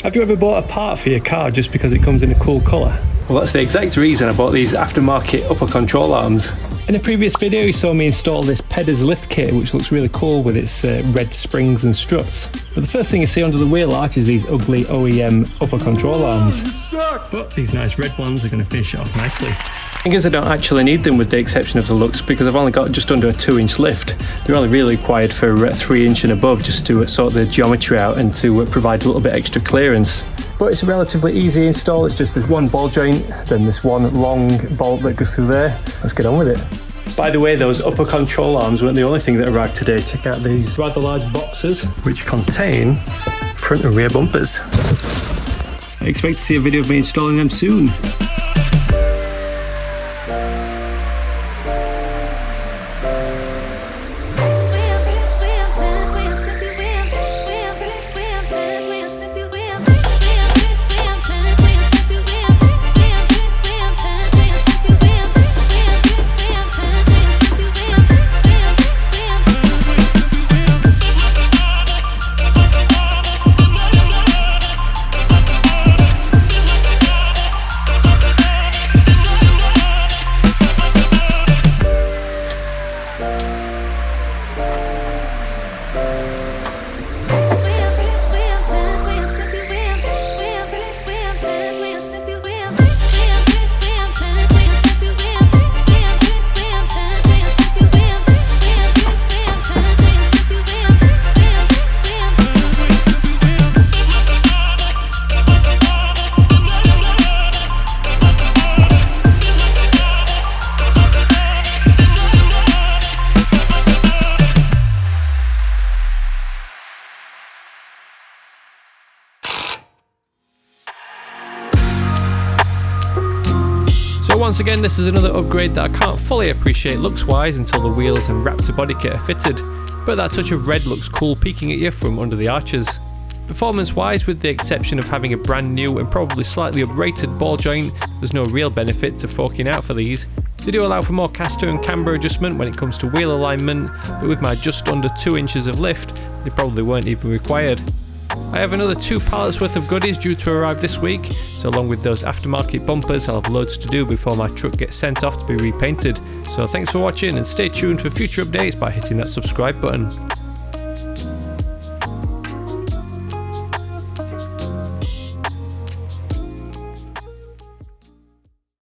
Have you ever bought a part for your car just because it comes in a cool colour? Well, that's the exact reason I bought these aftermarket upper control arms. In a previous video you saw me install this Pedders Lift Kit, which looks really cool with its red springs and struts. But the first thing you see under the wheel arch is these ugly OEM upper control arms. But these nice red ones are going to finish it off nicely. I guess I don't actually need them with the exception of the looks, because I've only got just under a 2-inch lift. They're only really required for 3-inch and above, just to sort the geometry out and to provide a little bit extra clearance. But it's a relatively easy install. It's just this one ball joint, then this one long bolt that goes through there. Let's get on with it. By the way, those upper control arms weren't the only thing that arrived today. Check out these rather large boxes, which contain front and rear bumpers. I expect to see a video of me installing them soon. So once again, this is another upgrade that I can't fully appreciate looks wise until the wheels and Raptor body kit are fitted, but that touch of red looks cool peeking at you from under the arches. Performance wise, with the exception of having a brand new and probably slightly uprated ball joint, there's no real benefit to forking out for these. They do allow for more caster and camber adjustment when it comes to wheel alignment, but with my just under 2 inches of lift, they probably weren't even required. I have another 2 pallets worth of goodies due to arrive this week, so along with those aftermarket bumpers I'll have loads to do before my truck gets sent off to be repainted. So thanks for watching and stay tuned for future updates by hitting that subscribe button.